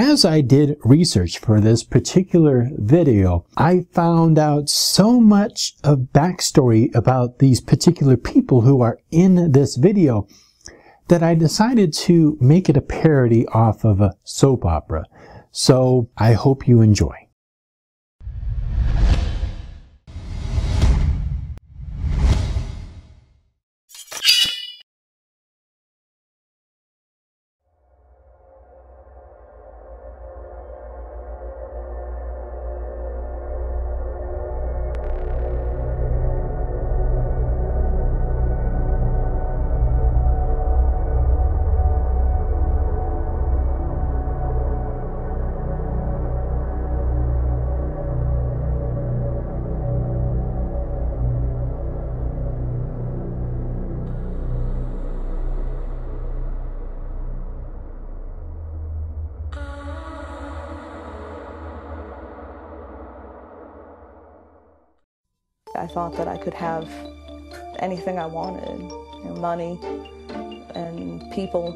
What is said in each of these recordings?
As I did research for this particular video, I found out so much of backstory about these particular people who are in this video that I decided to make it a parody off of a soap opera. So I hope you enjoy. I thought that I could have anything I wanted, you know, money and people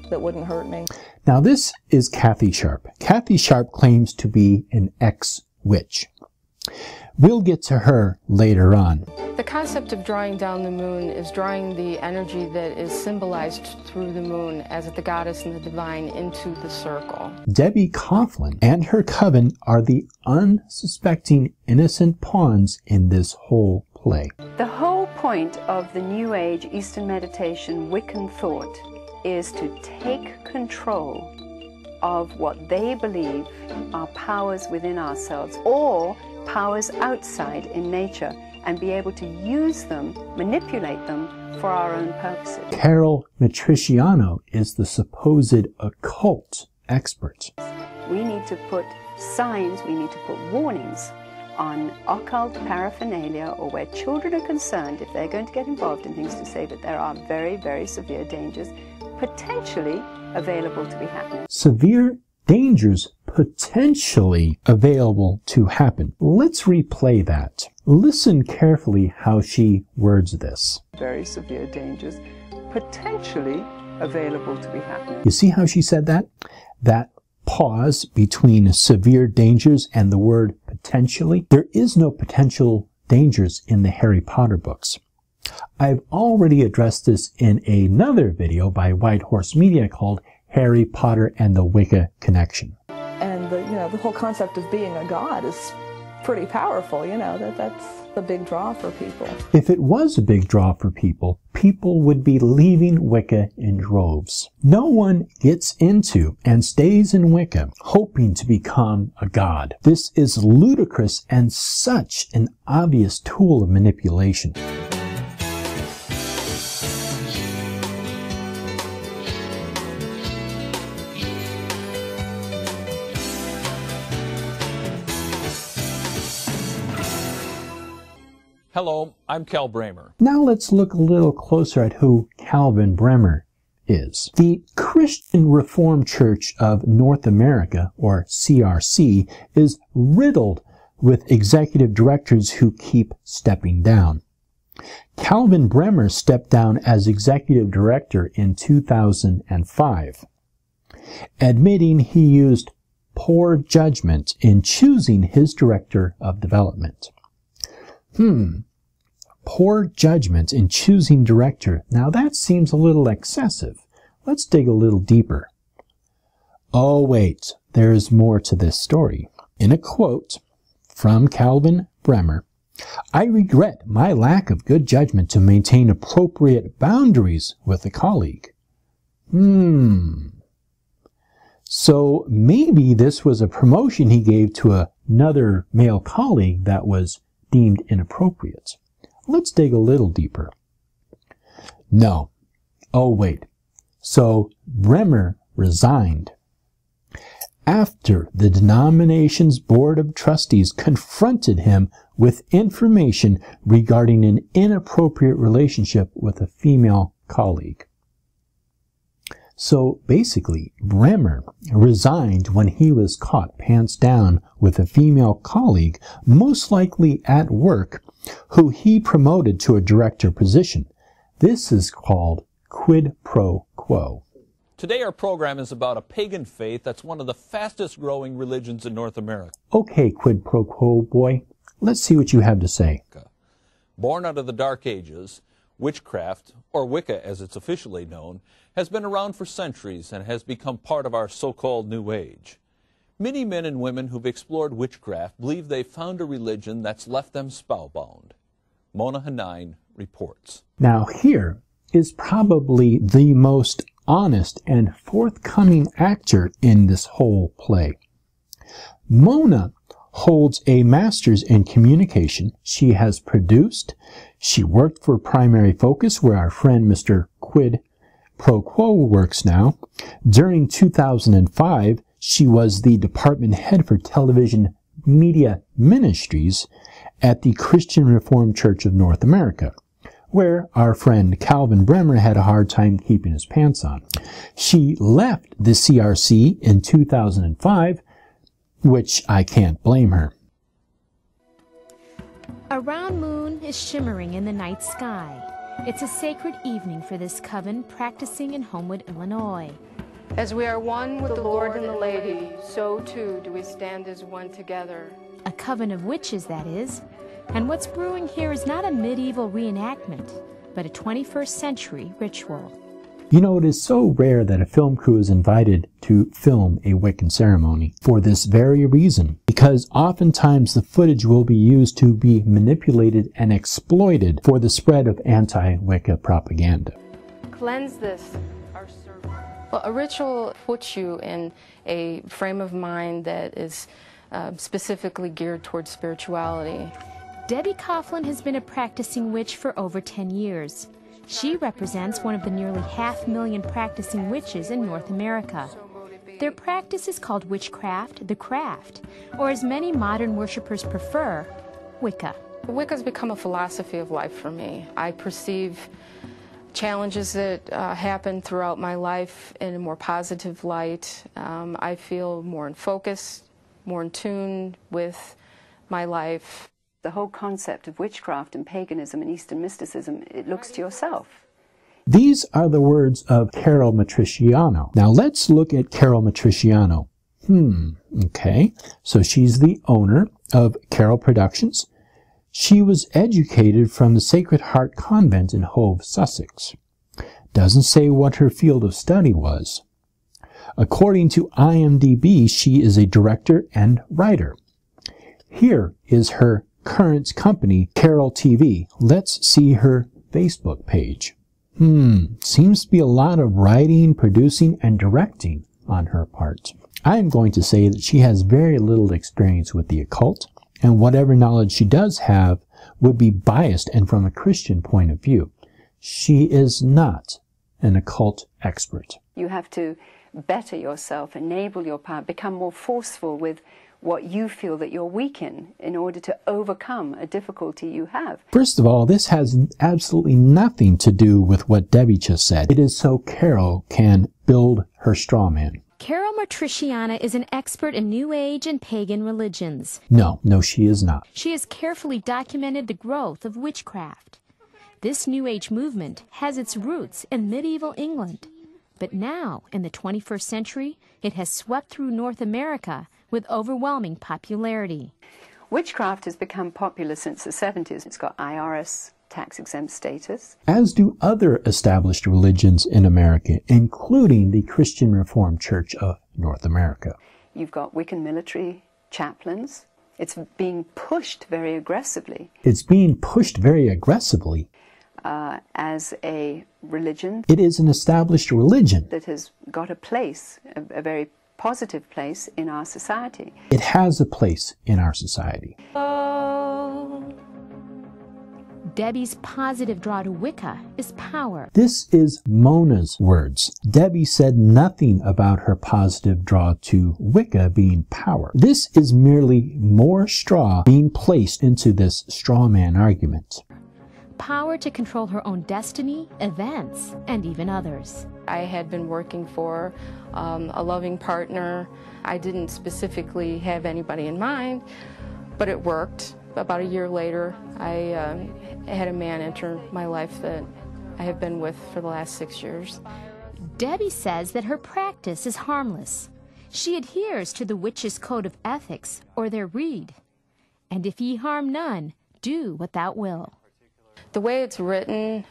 that wouldn't hurt me. Now this is Kathi Sharpe. Kathi Sharpe claims to be an ex-witch. We'll get to her later on. The concept of drawing down the moon is drawing the energy that is symbolized through the moon as the goddess and the divine into the circle. Debbie Coughlin and her coven are the unsuspecting innocent pawns in this whole play. The whole point of the New Age Eastern meditation Wiccan thought is to take control of what they believe are powers within ourselves or powers outside in nature, and be able to use them, manipulate them for our own purposes. Carol Matriciano is the supposed occult expert. We need to put signs, we need to put warnings on occult paraphernalia, or where children are concerned, if they're going to get involved in things, to say that there are very, very severe dangers potentially available to be happening. Severe dangers potentially available to happen. Let's replay that. Listen carefully how she words this. Very severe dangers potentially available to be happening. You see how she said that? That pause between severe dangers and the word potentially. There is no potential dangers in the Harry Potter books. I've already addressed this in another video by White Horse Media called Harry Potter and the Wicca Connection. And the whole concept of being a god is pretty powerful, that's the big draw for people. If it was a big draw for people, people would be leaving Wicca in droves. No one gets into and stays in Wicca hoping to become a god. This is ludicrous and such an obvious tool of manipulation. Hello, I'm Cal Bramer. Now let's look a little closer at who Calvin Bremer is. The Christian Reformed Church of North America, or CRC, is riddled with executive directors who keep stepping down. Calvin Bremer stepped down as executive director in 2005, admitting he used poor judgment in choosing his director of development. Poor judgment in choosing director. Now that seems a little excessive. Let's dig a little deeper. Oh wait, there's more to this story. In a quote from Calvin Bremer, "I regret my lack of good judgment to maintain appropriate boundaries with a colleague." So maybe this was a promotion he gave to another male colleague that was deemed inappropriate. Let's dig a little deeper. No. Oh, wait. So Bremer resigned after the denomination's board of trustees confronted him with information regarding an inappropriate relationship with a female colleague. So basically, Bremer resigned when he was caught pants down with a female colleague, most likely at work, who he promoted to a director position. This is called quid pro quo. Today our program is about a pagan faith that's one of the fastest growing religions in North America. Okay, quid pro quo boy, let's see what you have to say. Born out of the Dark Ages, witchcraft, or Wicca as it's officially known, has been around for centuries and has become part of our so-called New Age. Many men and women who've explored witchcraft believe they've found a religion that's left them spellbound. Mona Hanine reports. Now here is probably the most honest and forthcoming actor in this whole play. Mona holds a master's in communication. She has produced. She worked for Primary Focus, where our friend Mr. Quid Pro Quo works now. During 2005, she was the department head for television media ministries at the Christian Reformed Church of North America, where our friend Calvin Bremer had a hard time keeping his pants on. She left the CRC in 2005, which I can't blame her. A round moon is shimmering in the night sky. It's a sacred evening for this coven practicing in Homewood, Illinois. As we are one with the Lord and the Lady, so too do we stand as one together. A coven of witches, that is. And what's brewing here is not a medieval reenactment, but a 21st century ritual. You know, it is so rare that a film crew is invited to film a Wiccan ceremony for this very reason, because oftentimes the footage will be used to be manipulated and exploited for the spread of anti-Wicca propaganda. Cleanse this, our servant. Well, a ritual puts you in a frame of mind that is specifically geared towards spirituality. Debbie Coughlin has been a practicing witch for over 10 years. She represents one of the nearly 500,000 practicing witches in North America. Their practice is called witchcraft, the craft, or as many modern worshippers prefer, Wicca. Wicca has become a philosophy of life for me. I perceive challenges that happen throughout my life in a more positive light. I feel more in focus, more in tune with my life. The whole concept of witchcraft and paganism and Eastern mysticism, it looks to yourself. These are the words of Carol Matriciano. Now let's look at Carol Matriciano. Okay, so she's the owner of Carol Productions. She was educated from the Sacred Heart Convent in Hove, Sussex. Doesn't say what her field of study was. According to IMDb, she is a director and writer. Here is her current company, Carol TV. Let's see her Facebook page. Seems to be a lot of writing, producing, and directing on her part. I'm going to say that she has very little experience with the occult, and whatever knowledge she does have would be biased and from a Christian point of view. She is not an occult expert. You have to better yourself, enable your power, become more forceful with what you feel that you're weak in order to overcome a difficulty you have. First of all, this has absolutely nothing to do with what Debbie just said. It is so Carol can build her straw man. Carol Matriciana is an expert in New Age and pagan religions. No, she is not. She has carefully documented the growth of witchcraft. This New Age movement has its roots in medieval England, but now, in the 21st century, it has swept through North America with overwhelming popularity. Witchcraft has become popular since the 70s. It's got IRS tax-exempt status. As do other established religions in America, including the Christian Reformed Church of North America. You've got Wiccan military chaplains. It's being pushed very aggressively. It's being pushed very aggressively. As a religion. It is an established religion that has got a place, a very positive place in our society. It has a place in our society. Debbie's positive draw to Wicca is power. This is Mona's words. Debbie said nothing about her positive draw to Wicca being power. This is merely more straw being placed into this straw man argument. Power to control her own destiny, events, and even others. I had been working for a loving partner. I didn't specifically have anybody in mind, but it worked. About a year later, I had a man enter my life that I have been with for the last 6 years. Debbie says that her practice is harmless. She adheres to the witches' code of ethics, or their rede. And if ye harm none, do what thou will. The way it's written,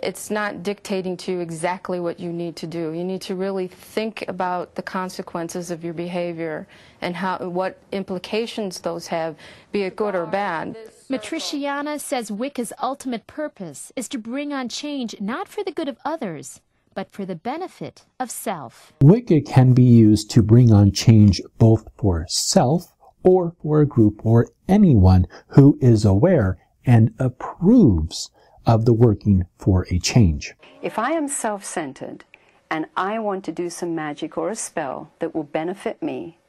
it's not dictating to you exactly what you need to do. You need to really think about the consequences of your behavior and what implications those have, be it good or bad. Matriciana says Wicca's ultimate purpose is to bring on change not for the good of others, but for the benefit of self. Wicca can be used to bring on change both for self or for a group or anyone who is aware and approves of the working for a change. If I am self-centered and I want to do some magic or a spell that will benefit me,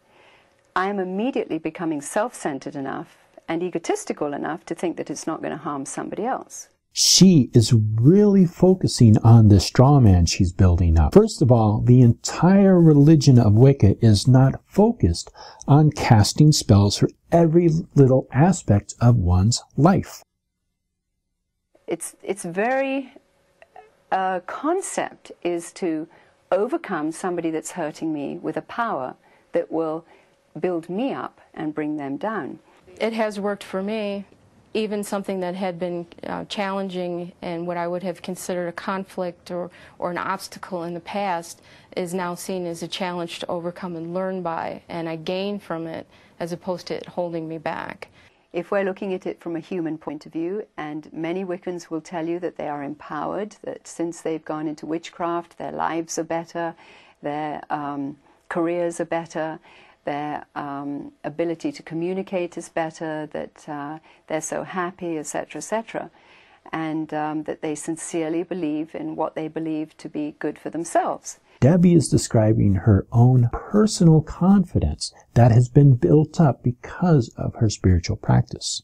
I am immediately becoming self-centered enough and egotistical enough to think that it's not going to harm somebody else. She is really focusing on the straw man she's building up. First of all, the entire religion of Wicca is not focused on casting spells for every little aspect of one's life. It's very concept is to overcome somebody that's hurting me with a power that will build me up and bring them down. It has worked for me. Even something that had been challenging and what I would have considered a conflict or an obstacle in the past is now seen as a challenge to overcome and learn by, and I gain from it as opposed to it holding me back. If we're looking at it from a human point of view, and many Wiccans will tell you that they are empowered, that since they've gone into witchcraft, their lives are better, their careers are better, their ability to communicate is better, that they're so happy, etc., etc., and that they sincerely believe in what they believe to be good for themselves. Debbie is describing her own personal confidence that has been built up because of her spiritual practice.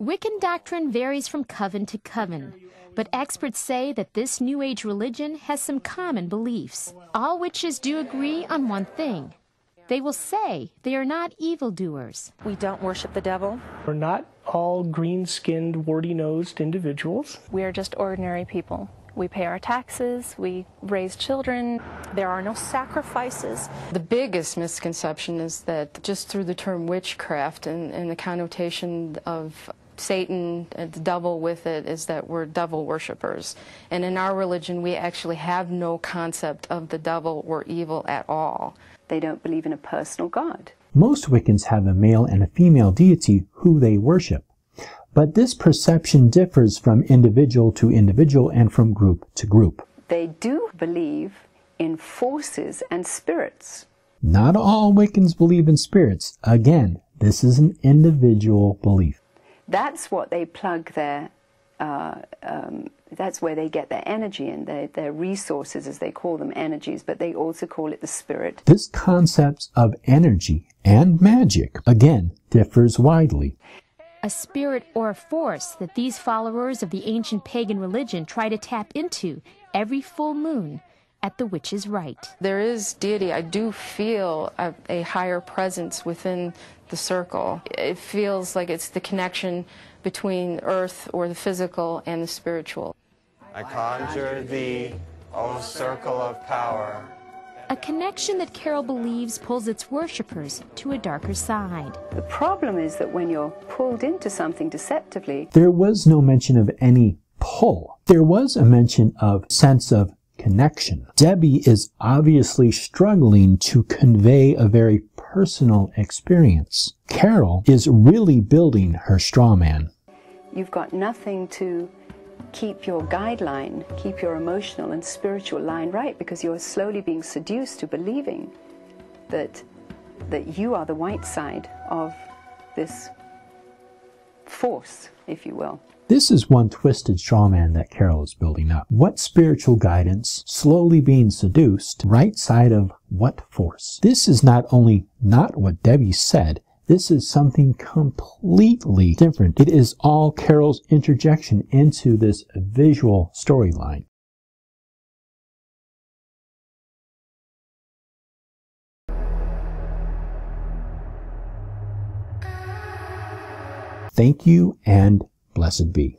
Wiccan doctrine varies from coven to coven, but experts say that this New Age religion has some common beliefs. All witches do agree on one thing. They will say they are not evildoers. We don't worship the devil. We're not all green-skinned, warty-nosed individuals. We are just ordinary people. We pay our taxes, we raise children. There are no sacrifices. The biggest misconception is that just through the term witchcraft and the connotation of Satan and the devil with it is that we're devil worshippers. And in our religion, we actually have no concept of the devil or evil at all. They don't believe in a personal God. Most Wiccans have a male and a female deity who they worship. But this perception differs from individual to individual and from group to group. They do believe in forces and spirits. Not all Wiccans believe in spirits. Again, this is an individual belief. That's what they plug their, that's where they get their energy and their resources, as they call them, energies, but they also call it the spirit. This concept of energy and magic, again, differs widely. A spirit or a force that these followers of the ancient pagan religion try to tap into every full moon at the witch's rite. There is deity. I do feel a higher presence within the circle. It feels like it's the connection between earth or the physical and the spiritual. I conjure thee, O circle of power. A connection that Carol believes pulls its worshippers to a darker side. The problem is that when you're pulled into something deceptively... There was no mention of any pull. There was a mention of sense of connection. Debbie is obviously struggling to convey a very personal experience. Carol is really building her straw man. You've got nothing to keep your guideline, keep your emotional and spiritual line right, because you're slowly being seduced to believing that you are the white side of this force, if you will. This is one twisted straw man that Carol is building up. What spiritual guidance, slowly being seduced, right side of what force? This is not only not what Debbie said, this is something completely different. It is all Carol's interjection into this visual storyline. Thank you and blessed be.